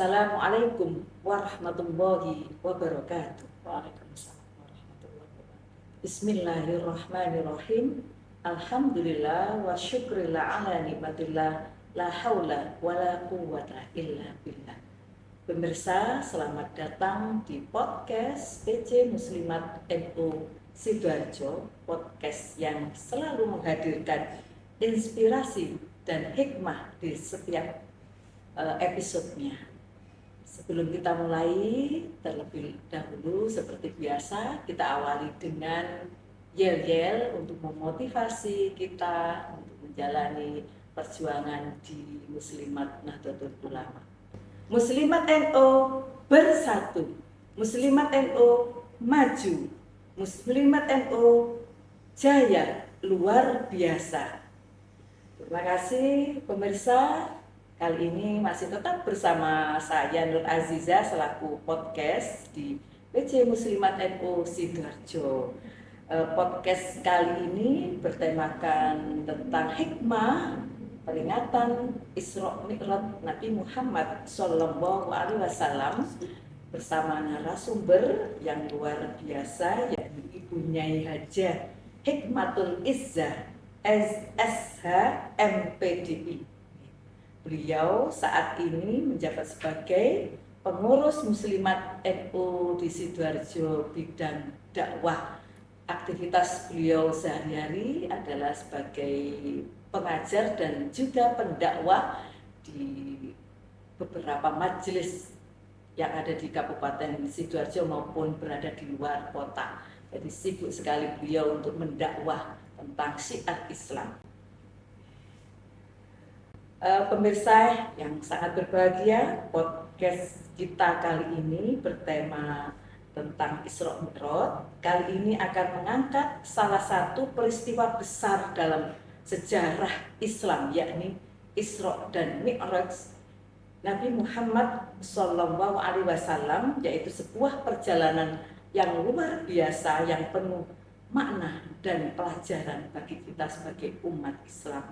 Assalamualaikum warahmatullahi wabarakatuh. Waalaikumsalam warahmatullahi wabarakatuh. Bismillahirrahmanirrahim. Alhamdulillah wa syukrillah ala nikmatillah. La haula wa la quwwata illa billah. Pemirsa, selamat datang di podcast PC Muslimat NU Sidoarjo. Podcast yang selalu menghadirkan inspirasi dan hikmah di setiap episodenya. Sebelum kita mulai, terlebih dahulu seperti biasa kita awali dengan yel-yel untuk memotivasi kita untuk menjalani perjuangan di Muslimat Nahdlatul Ulama. Muslimat NU bersatu, Muslimat NU maju, Muslimat NU jaya luar biasa. Terima kasih pemirsa. Kali ini masih tetap bersama saya Nur Aziza selaku podcast di PC Muslimat NU Sidoarjo. Podcast kali ini bertemakan tentang hikmah peringatan Isra Mi'raj Nabi Muhammad Sallallahu Alaihi Wasallam bersama narasumber yang luar biasa, yaitu Ibu Nyai Hajah Hikmatul Izzah SSH MPDI. Beliau saat ini menjabat sebagai pengurus Muslimat NU di Sidoarjo bidang dakwah. Aktivitas beliau sehari-hari adalah sebagai pengajar dan juga pendakwah di beberapa majelis yang ada di Kabupaten Sidoarjo maupun berada di luar kota. Jadi sibuk sekali beliau untuk mendakwah tentang syiar Islam. Pemirsa yang sangat berbahagia, podcast kita kali ini bertema tentang Isra Mi'raj. Kali ini akan mengangkat salah satu peristiwa besar dalam sejarah Islam, yakni Isra dan Mi'raj Nabi Muhammad Sallallahu Alaihi Wasallam, yaitu sebuah perjalanan yang luar biasa yang penuh makna dan pelajaran bagi kita sebagai umat Islam.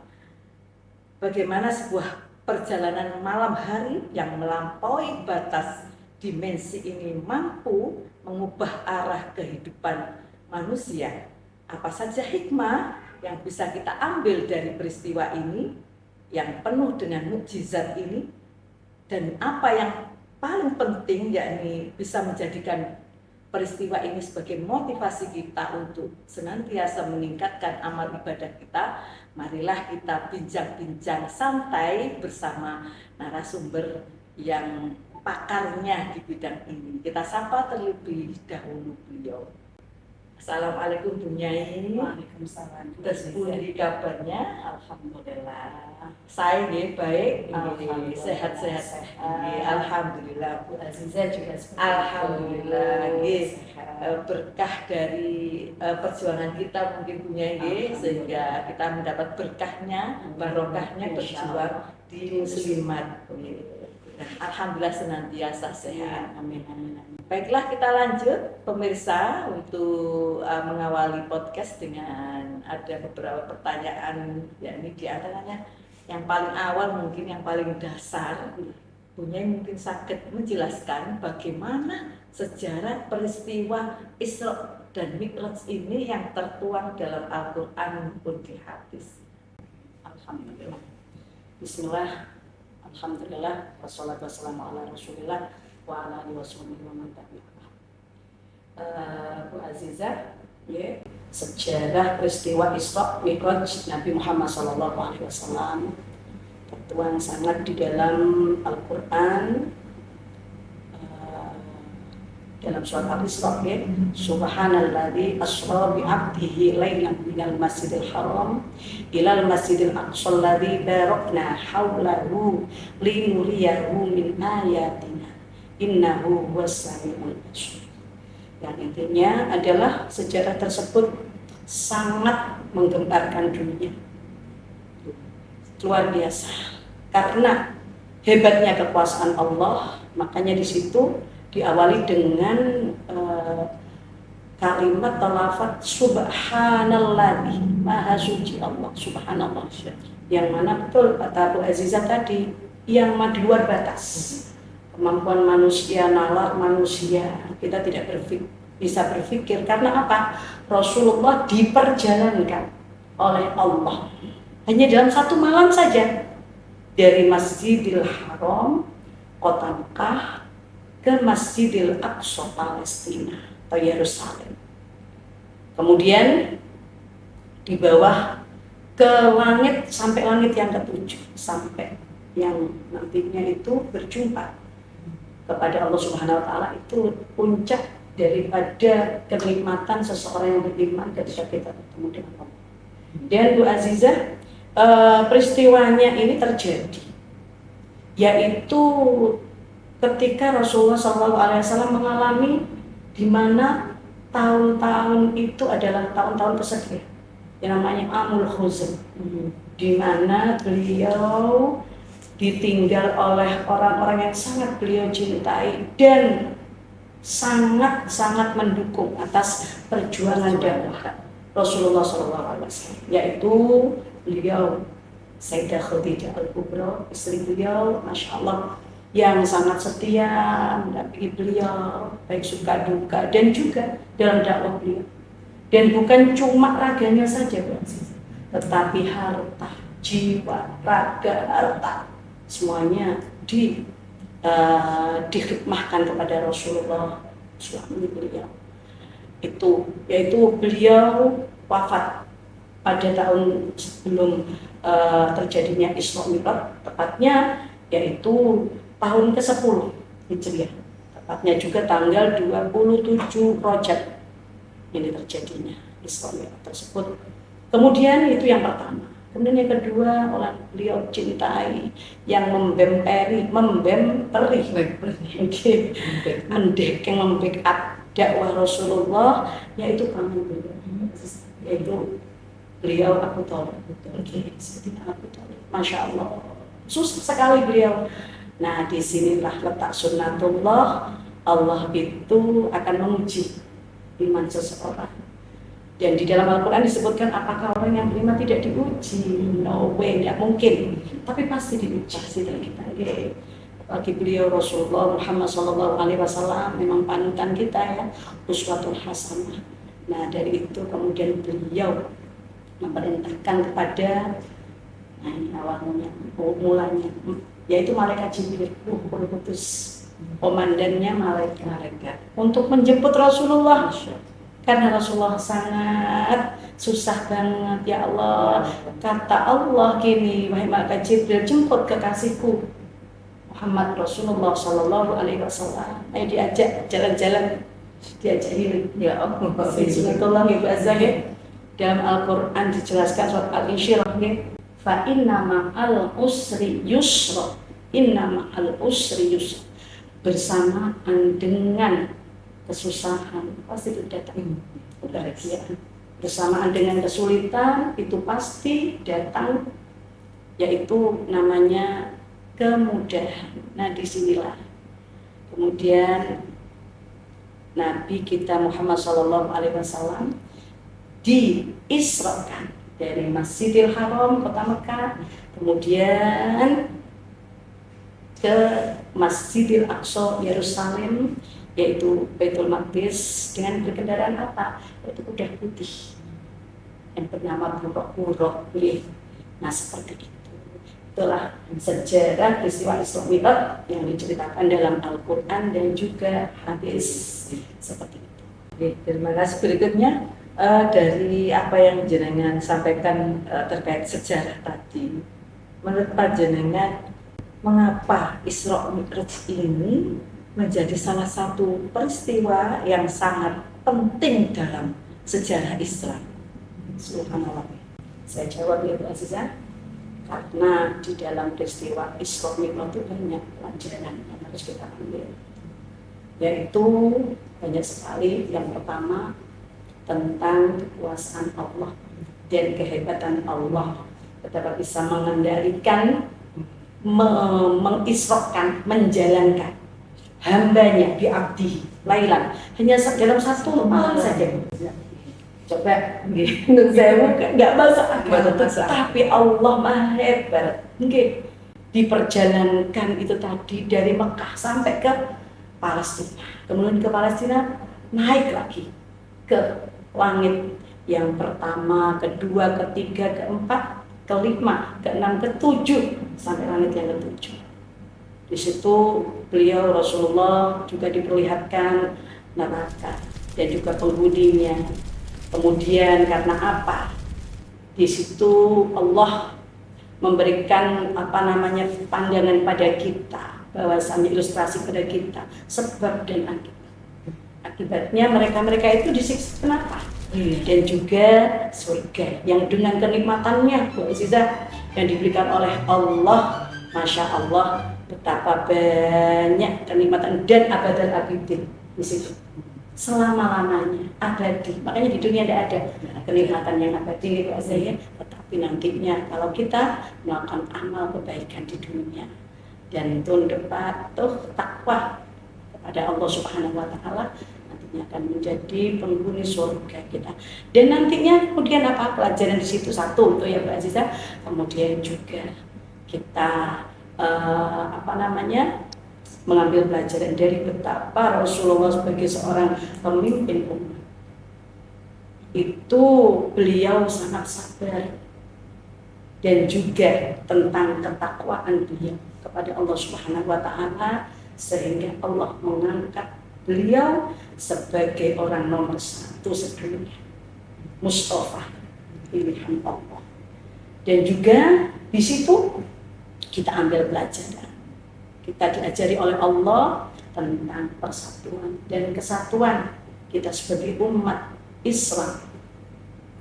Bagaimana sebuah perjalanan malam hari yang melampaui batas dimensi ini mampu mengubah arah kehidupan manusia. Apa saja hikmah yang bisa kita ambil dari peristiwa ini yang penuh dengan mukjizat ini, dan apa yang paling penting yakni bisa menjadikan peristiwa ini sebagai motivasi kita untuk senantiasa meningkatkan amal ibadah kita. Marilah kita bincang-bincang santai bersama narasumber yang pakarnya di bidang ini. Kita sapa terlebih dahulu beliau. Assalamualaikum Bu Nyai. Waalaikumsalam. Terus pundi kabarnya? Alhamdulillah. Saya baik, Alhamdulillah. sehat-sehat. Alhamdulillah. Bu Aziza juga seperti Alhamdulillah, sehat. berkah dari perjuangan kita mungkin punya sehingga kita mendapat berkahnya, barokahnya berjuang di Muslimat. Dan alhamdulillah senantiasa sehat. Amin, amin, amin. Baiklah, kita lanjut pemirsa untuk mengawali podcast dengan ada beberapa pertanyaan, yakni di antaranya yang paling awal mungkin yang paling dasar. Punya mungkin sakit menjelaskan bagaimana sejarah peristiwa Isra dan Mi'raj ini yang tertuang dalam Al-Quran maupun di hadis. Alhamdulillah. Bismillah. Alhamdulillah. Wassalatu wassalamu ala Rasulillah wa ala alihi washabihi wa man tabi'ah. Bu Aziza, ya, sejarah peristiwa Isra Mi'raj Nabi Muhammad SAW tertuang sangat di dalam Al-Quran, dalam surat Al-Isra, ya. Subhanalladzi asra bi 'abdihi lailan minal masjidil haram ilal masjidil aqsa alladzi barakna haulahu linuriyahu min ayatina innahu huwas-sami'ul basir. Yang intinya adalah sejarah tersebut sangat menggemparkan dunia. Luar biasa. Karena hebatnya kekuasaan Allah, makanya di situ diawali dengan kalimat talafat subhanalladzi, maha suci Allah, subhanallah. Yang mana betul kata Bu Aziza tadi, yang di luar batas. kemampuan manusia, nalar manusia, kita tidak bisa berpikir. Karena apa? Rasulullah diperjalankan oleh Allah hanya dalam satu malam saja, dari Masjidil Haram, kota Mekah, ke Masjidil Aqsa Palestina atau Yerusalem. Kemudian di bawah ke langit sampai langit yang ketujuh, sampai yang nantinya itu berjumpa kepada Allah Subhanahu wa taala. Itu puncak daripada kenikmatan seseorang yang beriman ketika kita bertemu dengan Allah. Dan Bu Azizah, peristiwanya ini terjadi yaitu ketika Rasulullah SAW mengalami di mana tahun-tahun itu adalah tahun-tahun kesekian yang namanya Amul Khuzn, di mana beliau ditinggal oleh orang-orang yang sangat beliau cintai dan sangat-sangat mendukung atas perjuangan dakwah Rasulullah SAW, yaitu beliau Sayyidah Khadijah Al-Kubra, istri beliau, Masya Allah, yang sangat setia mendampingi beliau, baik suka duka dan juga dalam dakwah beliau. Dan bukan cuma raganya saja, tetapi harta, jiwa, raga, harta, semuanya dikhidmahkan kepada Rasulullah suami beliau. Yaitu beliau wafat pada tahun sebelum terjadinya Isra Mi'raj, tepatnya yaitu tahun ke-10 Hijriah, tepatnya juga tanggal 27 Rajab ini terjadinya Isra Mi'raj tersebut. Kemudian itu yang pertama. Kemudian yang kedua, orang beliau cintai, yang membemperi, mendekeng, membackup dakwah Rasulullah, yaitu paman beliau, yaitu beliau Abu Thalib. Masya Allah, susah sekali beliau. Nah, disinilah letak sunnatullah, Allah itu akan menguji iman seseorang. Dan di dalam Al-Quran disebutkan, apakah orang yang beriman tidak diuji? No way, tidak mungkin. Tapi pasti diuji. Pasti kita. Bagi beliau Rasulullah Muhammad SAW memang panutan kita ya, uswatul hasanah. Nah, dari itu kemudian beliau memerintahkan kepada awalnya, mulanya, yaitu malaikat Jibril, Ruhul Qudus, komandannya malaikat, untuk menjemput Rasulullah. Karena Rasulullah sangat susah banget, ya Allah. Kata Allah gini, wahai malaikat Jibril, jemput kekasihku Muhammad Rasulullah Sallallahu Alaihi Wasallam. Ayo diajak jalan-jalan, diajak healing. Ya Allah, Bismillah, Ibu Azza ya. Dalam Al-Quran dijelaskan surat Al-Insyirah nih, fa inna ma'al usri yusra, inna ma'al usri yusra, bersamaan dengan kesusahan pasti itu datang kebahagiaan, bersamaan dengan kesulitan itu pasti datang, yaitu namanya kemudahan. Nah, disinilah kemudian Nabi kita Muhammad SAW diisrakan dari Masjidil Haram kota Mekah, kemudian ke Masjidil Aqsa Yerusalem, yaitu Baitul Maqdis, dengan berkendaraan apa? Yaitu kuda putih yang bernama Buraq. Nah, seperti itu. Itulah sejarah peristiwa Isra Mi'raj yang diceritakan dalam Al-Quran dan juga hadis seperti itu. Oke, terima kasih. Berikutnya dari apa yang jenengan sampaikan terkait sejarah tadi, menurut Pak jenengan, mengapa Isra Mi'raj ini menjadi salah satu peristiwa yang sangat penting dalam sejarah Islam? Subhanallah. Saya jawab ya Bu Azizah, karena di dalam peristiwa Isra Mi'raj itu banyak pelajaran yang harus kita ambil, yaitu banyak sekali. Yang pertama tentang kekuasaan Allah dan kehebatan Allah, betapa bisa mengendalikan, mengisrokan, menjalankan hambanya diabdi lailan hanya dalam satu malam saja. Coba menurut saya nggak masuk akal, tapi Allah maha hebat. diperjalankan itu tadi dari Mekah sampai ke Palestina. Kemudian ke Palestina naik lagi ke langit yang pertama, kedua, ketiga, keempat, kelima, keenam, ketujuh sampai langit yang ketujuh. Di situ beliau Rasulullah juga diperlihatkan neraka dan juga penghuninya. Kemudian karena apa? Di situ Allah memberikan pandangan pada kita, bahwasanya ilustrasi pada kita sebab dan akibat. Akibatnya mereka itu disiksa kenapa? Dan juga surga yang dengan kenikmatannya Bu Azizah yang diberikan oleh Allah, Masya Allah, betapa banyak kenikmatan dan abadan abidin di situ selama-lamanya abadi. Makanya di dunia tidak ada kenikmatan yang abadi Bu Azizah, tetapi nantinya kalau kita melakukan amal kebaikan di dunia dan tunduk patuh takwa kepada Allah Subhanahu wa taala, nantinya akan menjadi penghuni surga kita. Dan nantinya kemudian apa pelajaran di situ? Satu itu ya Bu Azizah, kemudian juga kita mengambil pelajaran dari betapa Rasulullah sebagai seorang pemimpin umat itu beliau sangat sabar, dan juga tentang ketakwaan beliau kepada Allah Subhanahu wa taala, sehingga Allah mengangkat beliau sebagai orang nomor satu sedunia, Mustafa pilihan Allah. Dan juga di situ kita ambil pelajaran. Kita diajari oleh Allah tentang persatuan dan kesatuan kita sebagai umat Islam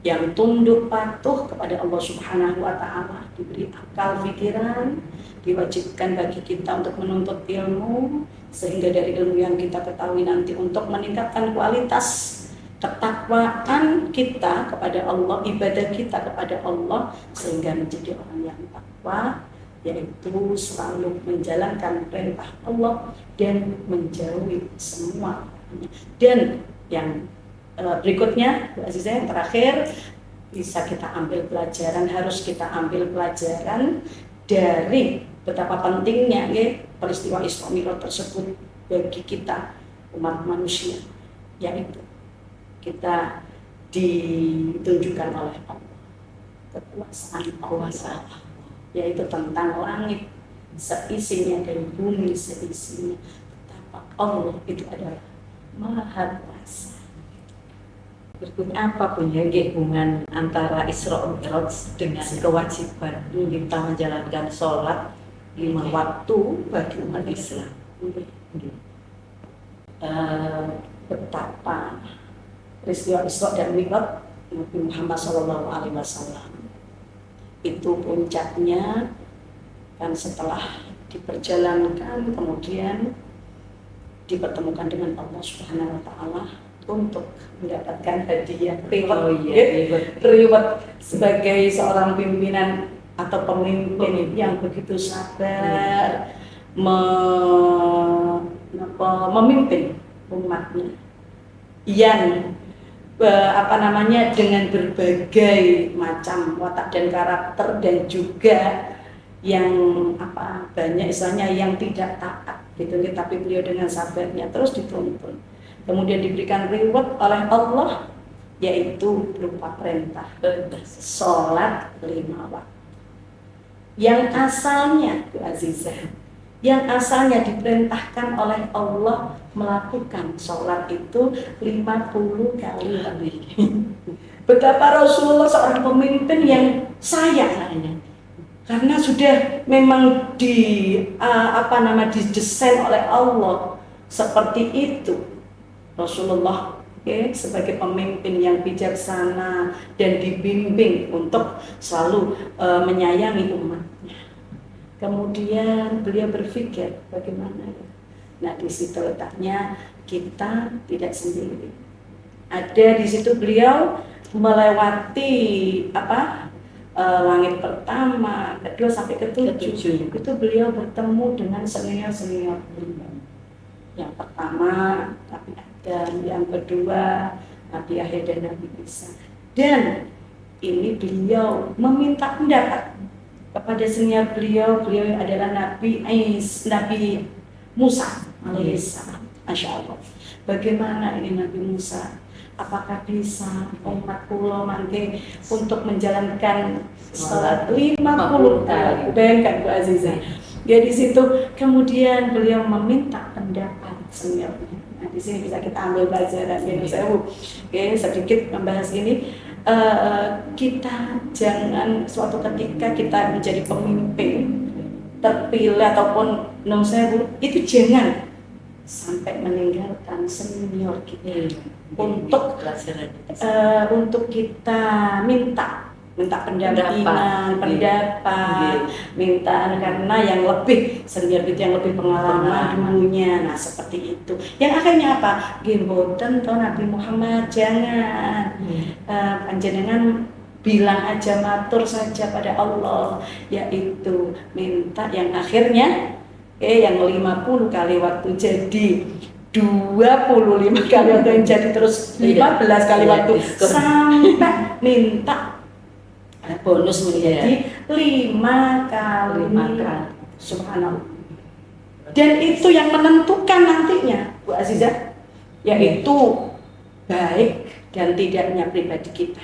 yang tunduk patuh kepada Allah Subhanahu wa taala, diberi akal pikiran, diwajibkan bagi kita untuk menuntut ilmu, sehingga dari ilmu yang kita ketahui nanti untuk meningkatkan kualitas ketakwaan kita kepada Allah, ibadah kita kepada Allah, sehingga menjadi orang yang takwa, yaitu selalu menjalankan perintah Allah dan menjauhi semua. Dan yang berikutnya, Bu Azizah, yang terakhir, bisa kita ambil pelajaran, harus kita ambil pelajaran dari betapa pentingnya peristiwa Isra Mi'raj tersebut bagi kita umat manusia, yaitu kita ditunjukkan oleh Allah kekuasaan Allah, yaitu tentang langit seisinya dan bumi seisinya, betapa Allah itu adalah Maha Kuasa. Berikutnya apa punya hubungan antara Isra Mi'raj dengan kewajiban kita menjalankan sholat 5 waktu bagi umat Islam? Betapa peristiwa Isra dan Mi'raj Nabi Muhammad SAW itu puncaknya kan setelah diperjalankan, kemudian dipertemukan dengan Allah Subhanahu wa taala untuk mendapatkan hadiah reward sebagai seorang pimpinan atau pemimpin yang begitu sabar memimpin umatnya yang dengan berbagai macam watak dan karakter, dan juga yang banyak istilahnya yang tidak taat gitu, tapi beliau dengan sabarnya terus dituntun, kemudian diberikan reward oleh Allah, yaitu berupa perintah sholat 5 waktu yang asalnya Bu Azizah, yang asalnya diperintahkan oleh Allah melakukan sholat itu 50 kali. Betapa Rasulullah seorang pemimpin yang sayang, karena sudah memang didesain oleh Allah seperti itu. Rasulullah sebagai pemimpin yang bijaksana dan dibimbing untuk selalu menyayangi umatnya. Kemudian beliau berpikir bagaimana ya? Nah, di situ letaknya kita tidak sendiri. Ada di situ beliau melewati langit pertama, kedua sampai ketujuh. Itu beliau bertemu dengan senior beliau. Yang pertama Nabi Adam, yang kedua Nabi Yahya dan Nabi Isa. Dan ini beliau meminta pendapat kepada senior beliau adalah Nabi Musa alaihissalam. Masya Allah. Bagaimana ini Nabi Musa? Apakah bisa umat kula mangke untuk menjalankan salat 50 kali? Bayangkan Bu Azizah. Ya di situ kemudian beliau meminta pendapat seniornya. Nah, di sini bisa kita ambil pelajaran ya saya Bu. Oke, sedikit membahas ini. Kita jangan suatu ketika kita menjadi pemimpin terpilih ataupun itu jangan sampai meninggalkan senior kita untuk kita minta pendampingan, pendapat, minta karena yang lebih senior itu yang lebih pengalaman dulunya. Nah seperti itu. Yang akhirnya apa? Gimboten toh Nabi Muhammad jangan panjenengan bilang aja matur saja pada Allah, yaitu minta yang akhirnya yang 50 kali waktu jadi 25 kali waktu yang jadi terus 15 kali waktu sampai minta bonus menjadi 5 kali. Subhanallah. Dan itu yang menentukan nantinya Bu Azizah, yaitu baik dan tidaknya pribadi kita.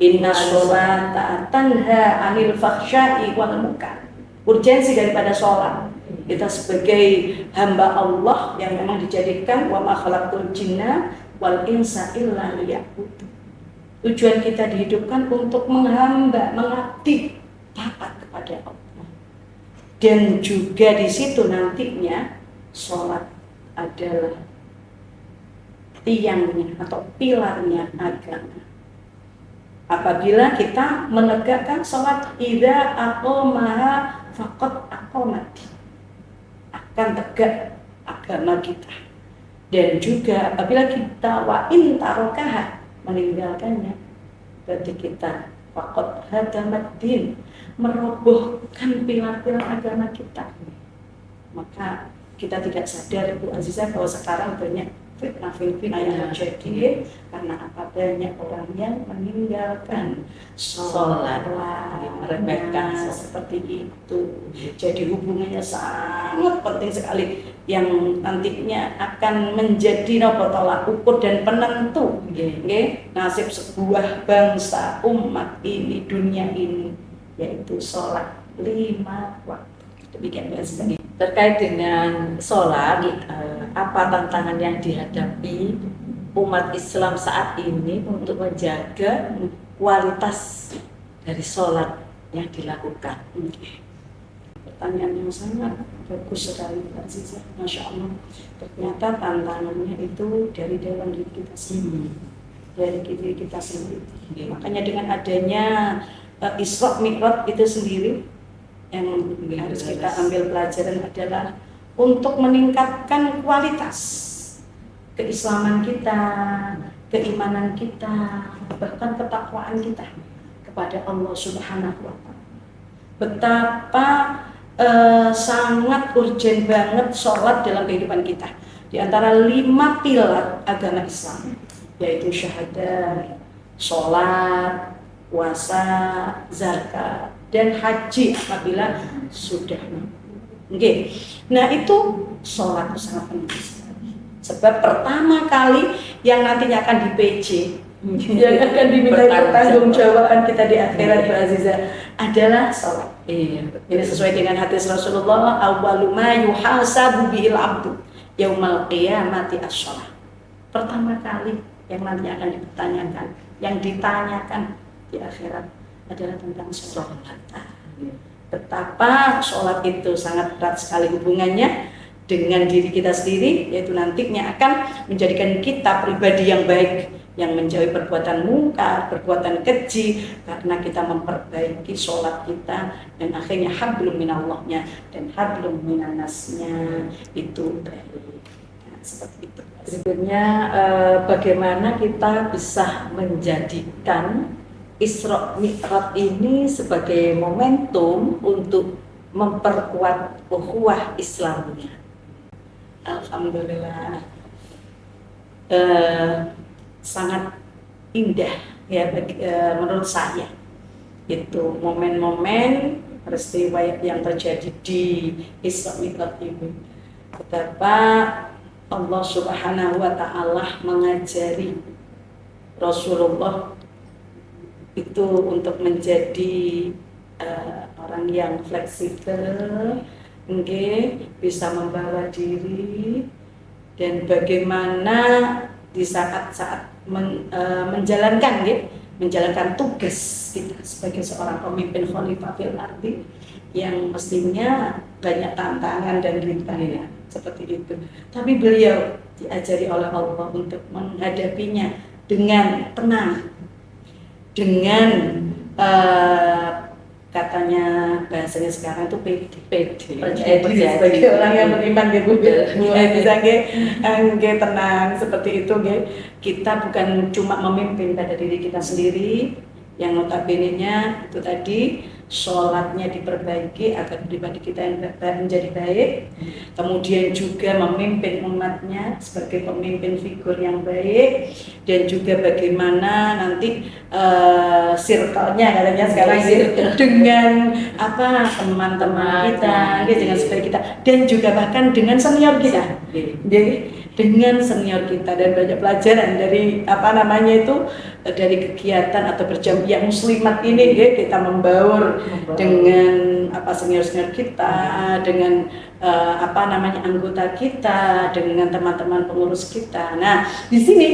Inna sholata tanha 'anil fahsya'i wal munkar. Urgensi daripada sholat. Kita sebagai hamba Allah yang memang dijadikan wa ma khalaqtul jinna wal insa illa liya'budun. Tujuan kita dihidupkan untuk menghamba, mengabdi, taat kepada Allah. Dan juga di situ nantinya sholat adalah tiangnya atau pilarnya agama. Apabila kita menegakkan sholat idza aqamaha faqad aqamati, akan tegak agama kita. Dan juga apabila kita wa in tarokaha, meninggalkannya, berarti kita faqad hadamaddin, merobohkan pilar-pilar agama kita. Maka kita tidak sadar Bu Azizah bahwa sekarang banyak fitnah yang terjadi karena apa? Banyak orang yang meninggalkan sholat, meremehkan seperti itu. Jadi hubungannya sangat penting sekali yang nantinya akan menjadi tolak ukur dan penentu nasib sebuah bangsa, umat ini, dunia ini, yaitu sholat 5 waktu. Demikian sekali. Terkait dengan sholat, apa tantangan yang dihadapi umat Islam saat ini untuk menjaga kualitas dari sholat yang dilakukan? Pertanyaan yang sangat bagus sekali Mbak Azizah, Masya Allah. Ternyata tantangannya itu dari dalam diri kita sendiri, dari diri kita sendiri. Makanya dengan adanya Isra Mi'raj itu sendiri, yang harus kita ambil pelajaran adalah untuk meningkatkan kualitas keislaman kita, keimanan kita, bahkan ketakwaan kita kepada Allah Subhanahu wa Ta'ala. Betapa sangat urgen banget sholat dalam kehidupan kita. Di antara 5 pilar agama Islam, yaitu syahadat, sholat, puasa, zakat, dan haji apabila sudah mampu. Nah itu sholat itu sangat penting sekali. Sebab pertama kali yang nantinya akan di PJ, yang akan diminta pertanggungjawaban kita di akhirat Bu Azizah adalah sholat. Ini sesuai dengan hadis Rasulullah, awwalu ma yuhasabu bihil abdu yaumal qiyamati as-sholat. Pertama kali yang nanti akan dipertanyakan, yang ditanyakan di akhirat adalah tentang sholat. Betapa sholat itu sangat erat sekali hubungannya dengan diri kita sendiri, yaitu nantinya akan menjadikan kita pribadi yang baik, yang menjauhi perbuatan mungkar, perbuatan keji, karena kita memperbaiki sholat kita, dan akhirnya hablum minallahnya dan hablum minannasnya itu baik. Nah, seperti itu. Berikutnya, bagaimana kita bisa menjadikan Isra Mi'raj ini sebagai momentum untuk memperkuat ukhuwah Islamnya? Alhamdulillah, sangat indah ya menurut saya. Itu momen-momen peristiwa yang terjadi di Isra Mi'raj ini. Betapa Allah Subhanahu wa Ta'ala mengajari Rasulullah itu untuk menjadi orang yang fleksibel, bisa membawa diri, dan bagaimana di saat-saat menjalankan tugas kita sebagai seorang pemimpin khalifah fil ardi yang mestinya banyak tantangan dan rintangan seperti itu. Tapi beliau diajari oleh Allah untuk menghadapinya dengan tenang, dengan katanya bahasanya sekarang itu pede. Percaya diri sebagai orang yang beriman gitu. Bisa tenang seperti itu. Kita bukan cuma memimpin pada diri kita sendiri, yang notabene-nya itu tadi sholatnya diperbaiki agar pribadi kita yang menjadi baik, kemudian juga memimpin umatnya sebagai pemimpin figur yang baik, dan juga bagaimana nanti circle-nya katanya sekarang dengan teman-teman kita, dengan supaya kita, dan juga bahkan dengan senior kita, dengan senior kita, dan banyak pelajaran dari dari kegiatan atau berjamaah muslimat ini, kita membaur dengan senior-senior kita, dengan anggota kita, dengan teman-teman pengurus kita. Nah, di sini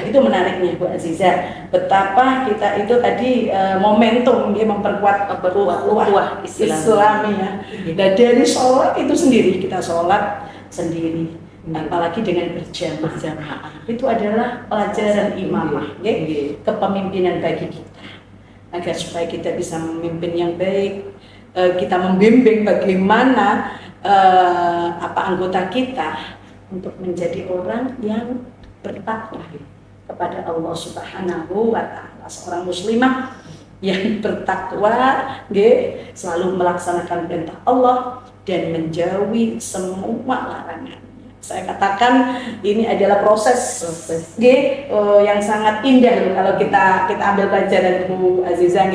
itu menariknya Bu Aziza, betapa kita itu tadi momentum memperkuat ukhuwah Islami ya. Dan dari sholat itu sendiri, kita sholat sendiri, apalagi dengan berjamaah, itu adalah pelajaran imamah, kepemimpinan bagi kita, agar supaya kita bisa memimpin yang baik. Kita membimbing bagaimana anggota kita untuk menjadi orang yang bertakwa kepada Allah Subhanahu wa Ta'ala, seorang muslimah yang bertakwa, selalu melaksanakan perintah Allah dan menjauhi semua larangan. Saya katakan ini adalah proses yang sangat indah kalau kita ambil pelajaran Bu Aziza,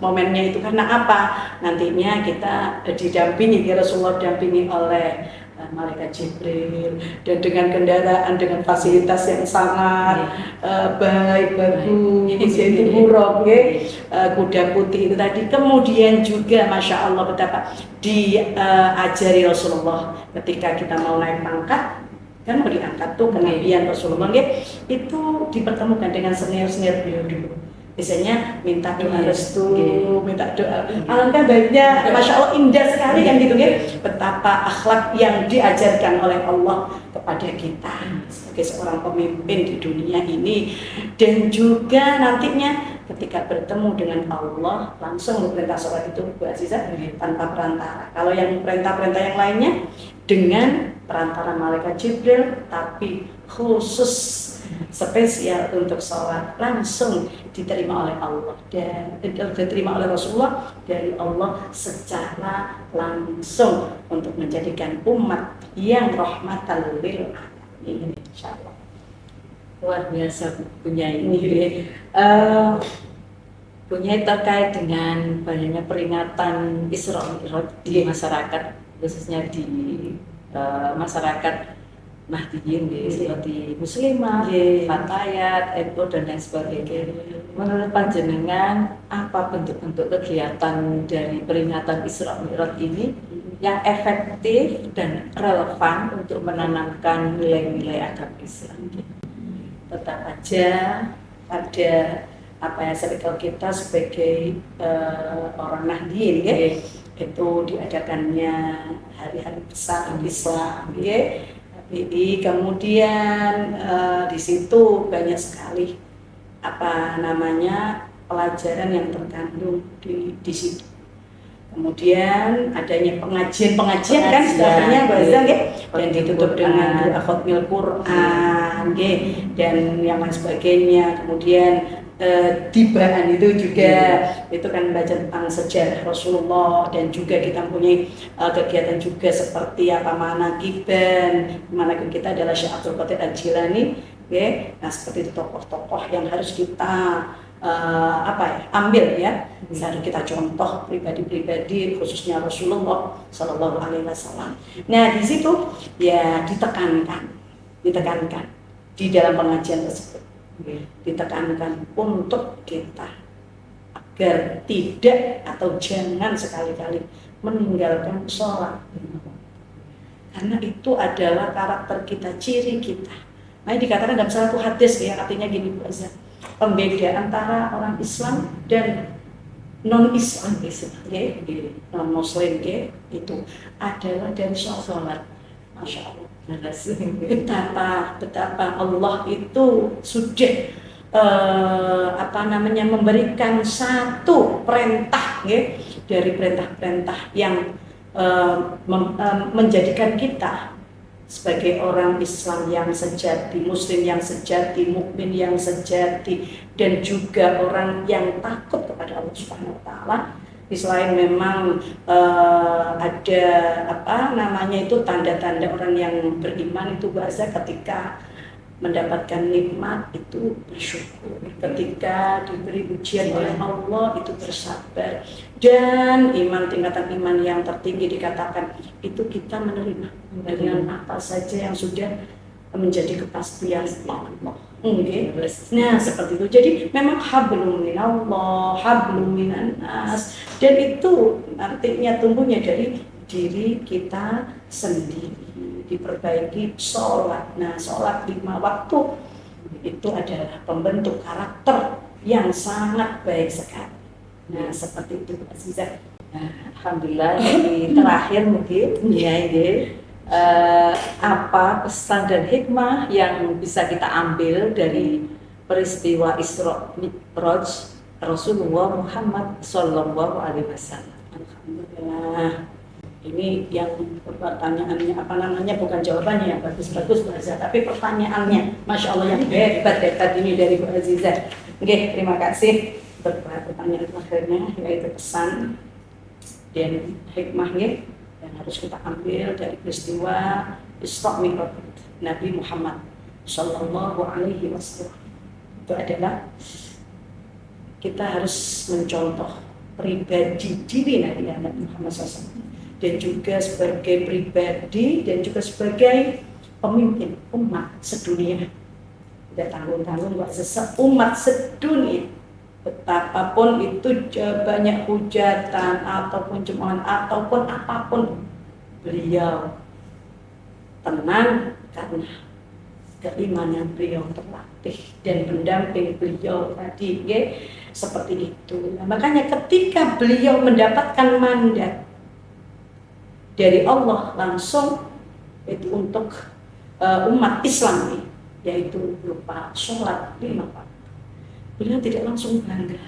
momennya itu karena apa? Nantinya kita didampingi, Rasulullah didampingi oleh malaikat Jibril, dan dengan kendaraan dengan fasilitas yang sangat baik, bagus, yaitu buruk, kuda putih itu tadi. Kemudian juga Masya Allah betapa diajari Rasulullah ketika kita mau naik pangkat, kan mau diangkat tuh kenabian Rasulullah, itu dipertemukan dengan senior-senior beliau dulu. Biasanya minta doa restu, minta doa. Alangkah baiknya, Masya Allah indah sekali kan gitu, betapa akhlak yang diajarkan oleh Allah kepada kita sebagai seorang pemimpin di dunia ini. Dan juga nantinya ketika bertemu dengan Allah, langsung perintah sholat itu Bu Aziza tanpa perantara. Kalau yang perintah-perintah yang lainnya dengan perantara malaikat Jibril, tapi khusus spesial untuk sholat langsung diterima oleh Allah dan diterima oleh Rasulullah dari Allah secara langsung untuk menjadikan umat yang rahmatan lil alamin, insyaallah. Luar biasa punya ini. Punya terkait dengan banyaknya peringatan Isra Mi'raj di masyarakat, khususnya di masyarakat Nahdiyin seperti Muslimah, Fatayat, NU dan lain sebagainya. Menurut panjenengan, apa bentuk-bentuk kegiatan dari peringatan Isra Mi'raj ini yang efektif dan relevan untuk menanamkan nilai-nilai agama Islam? Tetap aja pada circle kita sebagai orang Nahdiyin, itu diadakannya hari-hari besar Islam, Jadi kemudian di situ banyak sekali pelajaran yang terkandung di situ. Kemudian adanya pengajian kan sebenarnya dan ditutup dengan doa khatmil Quran, dan yang lain sebagainya. Kemudian tibaan itu juga itu kan baca tentang sejarah Rasulullah, dan juga kita mempunyai kegiatan juga seperti manaqiban. Manaqib kita adalah Syekh Abdul Qadir Al-Jilani, nah seperti itu tokoh-tokoh yang harus kita ambil ya. Misalnya kita contoh pribadi-pribadi khususnya Rasulullah Shallallahu Alaihi Wasallam. Nah di situ ya ditekankan di dalam pengajian tersebut, ditekankan untuk kita agar tidak atau jangan sekali-kali meninggalkan sholat, karena itu adalah karakter kita, ciri kita. Nah dikatakan dalam satu hadis ya, artinya gini Bu Azza, pembeda antara orang Islam dan non Islam, non Muslim itu adalah dari sholat. Masya Allah. Betapa Allah itu sudah memberikan satu perintah dari perintah-perintah yang menjadikan kita sebagai orang Islam yang sejati, Muslim yang sejati, mukmin yang sejati, dan juga orang yang takut kepada Allah Subhanahu Wa Taala. Selain memang ada tanda-tanda orang yang beriman itu bahasa ketika mendapatkan nikmat itu bersyukur, ketika diberi ujian oleh Allah itu bersabar, dan tingkatan iman yang tertinggi dikatakan itu kita menerima dengan apa saja yang sudah menjadi kepastian Allah. Nah seperti itu. Jadi memang hablum minallah, hablum minannas, dan itu nantinya tumbuhnya dari diri kita sendiri. Diperbaiki sholat. Nah sholat 5 waktu itu adalah pembentuk karakter yang sangat baik sekali. Nah seperti itu Azizah. Alhamdulillah, di terakhir mungkin apa pesan dan hikmah yang bisa kita ambil dari peristiwa Isra Mi'raj Rasulullah Muhammad Sallallahu Alaihi Wasallam. Alhamdulillah. Ini yang pertanyaannya bukan jawabannya yang bagus-bagus Bu Azizah, tapi pertanyaannya Masya Allah yang hebat ini dari Bu Azizah. Oke, terima kasih untuk pertanyaan terakhirnya, yaitu pesan dan hikmahnya yang harus kita ambil dari peristiwa Isra Mi'raj Nabi Muhammad Sallallahu Alaihi Wasallam. Itu adalah kita harus mencontoh pribadi diri Nabi Muhammad SAW, dan juga sebagai pribadi dan juga sebagai pemimpin umat sedunia. Tidak tanggung-tanggung umat sedunia, betapapun itu banyak hujatan ataupun cemoohan ataupun apapun, beliau tenang karena keimanan beliau terlatih dan pendamping beliau tadi seperti itu. Nah, makanya ketika beliau mendapatkan mandat dari Allah langsung itu untuk umat Islam ini, yaitu berupa sholat 5 waktu, beliau tidak langsung bangga,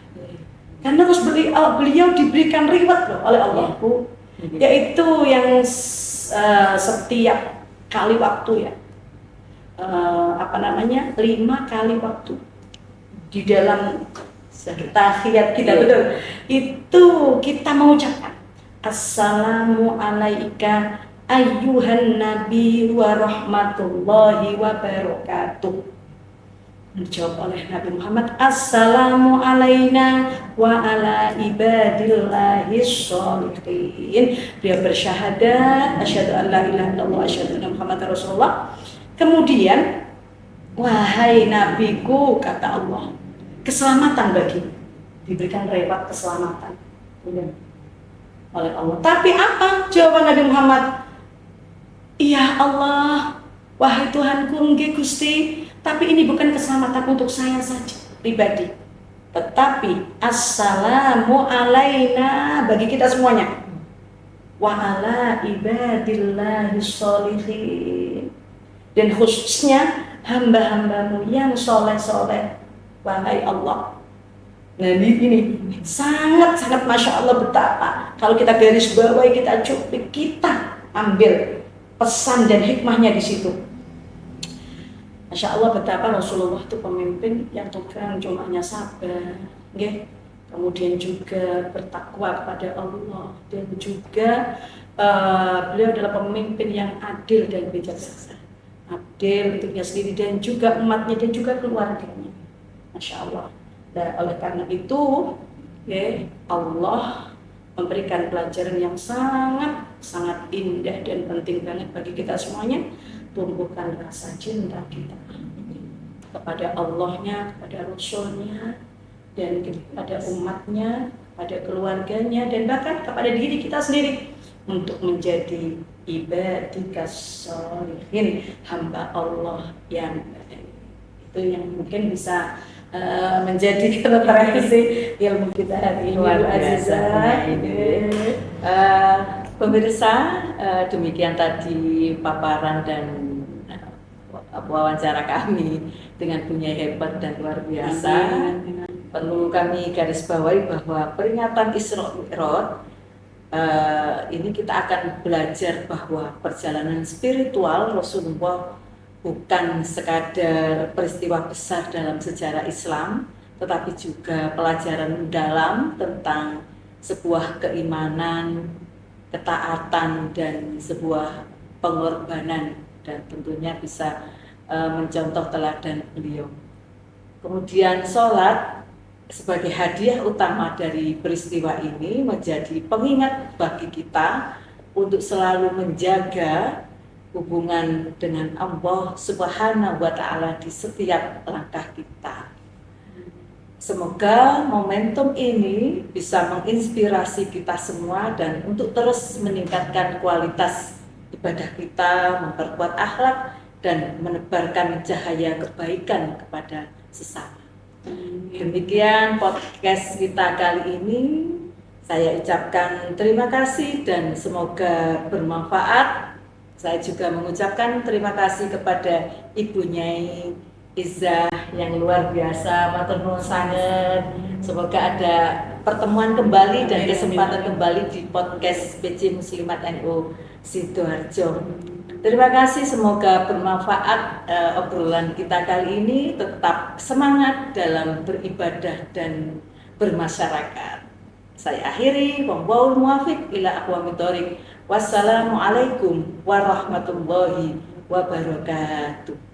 karena terus beliau diberikan reward loh oleh Allah, yaitu yang setiap kali waktu ya, 5 kali waktu di dalam tahiyat kita, betul, itu kita mengucapkan Assalamu alaika ayyuhan nabi wa rahmatullahi wa barakatuh. Dijawab oleh Nabi Muhammad, Assalamu alaina wa ala ibadillahi sholihin. Dia bersyahadat asyhadu an la ilaha illallah asyhadu anna Muhammadar Rasulullah. Kemudian, wahai nabiku, kata Allah, keselamatan bagimu, diberikan reward keselamatan oleh Allah. Tapi apa jawaban Nabi Muhammad? Ya Allah, wahai Tuhanku, nggih Gusti, tapi ini bukan keselamatan untuk saya saja pribadi, tetapi assalamu alaina, bagi kita semuanya, wa ala ibadillahi sholihin, dan khususnya hamba-hambamu yang soleh-soleh, wahai Allah. Nah ini sangat-sangat Masya Allah, betapa kalau kita garis bawahi, kita cuplik, kita ambil pesan dan hikmahnya di situ. Masya Allah, betapa Rasulullah itu pemimpin yang bukan cuma hanya sabar, kemudian juga bertakwa kepada Allah, dan juga beliau adalah pemimpin yang adil dan bijaksana, adil untuknya sendiri dan juga umatnya dan juga keluarganya. Masya Allah. Nah, oleh karena itu, ya, Allah memberikan pelajaran yang sangat sangat indah dan penting banget bagi kita semuanya. Tumbuhkan rasa cinta kita kepada Allahnya, kepada Rasulnya, dan kepada umatnya, kepada keluarganya, dan bahkan kepada diri kita sendiri untuk menjadi ibadikas sholihin, hamba Allah yang baik. Itu yang mungkin bisa menjadi referensi ilmu kita hari ini. Luar biasa ini. Pemirsa, demikian tadi paparan dan wawancara kami dengan punya hebat dan luar biasa. Perlu kami garis bawahi bahwa peringatan Isra Mi'raj ini kita akan belajar bahwa perjalanan spiritual Rasulullah bukan sekadar peristiwa besar dalam sejarah Islam, tetapi juga pelajaran mendalam tentang sebuah keimanan, ketaatan, dan sebuah pengorbanan, dan tentunya bisa mencontoh teladan beliau. Kemudian sholat sebagai hadiah utama dari peristiwa ini menjadi pengingat bagi kita untuk selalu menjaga hubungan dengan Allah Subhanahu wa Ta'ala di setiap langkah kita. Semoga momentum ini bisa menginspirasi kita semua dan untuk terus meningkatkan kualitas ibadah kita, memperkuat akhlak, dan menebarkan cahaya kebaikan kepada sesama. Demikian podcast kita kali ini. Saya ucapkan terima kasih dan semoga bermanfaat. Saya juga mengucapkan terima kasih kepada Ibu Nyai Izzah yang luar biasa, matur nuwun sanget. Semoga ada pertemuan kembali dan kesempatan kembali di podcast PC Muslimat NU Sidoarjo. Terima kasih, semoga bermanfaat obrolan kita kali ini. Tetap semangat dalam beribadah dan bermasyarakat. Saya akhiri, wallahul muwaffiq ila aqwamit thoriq. Wassalamualaikum warahmatullahi wabarakatuh.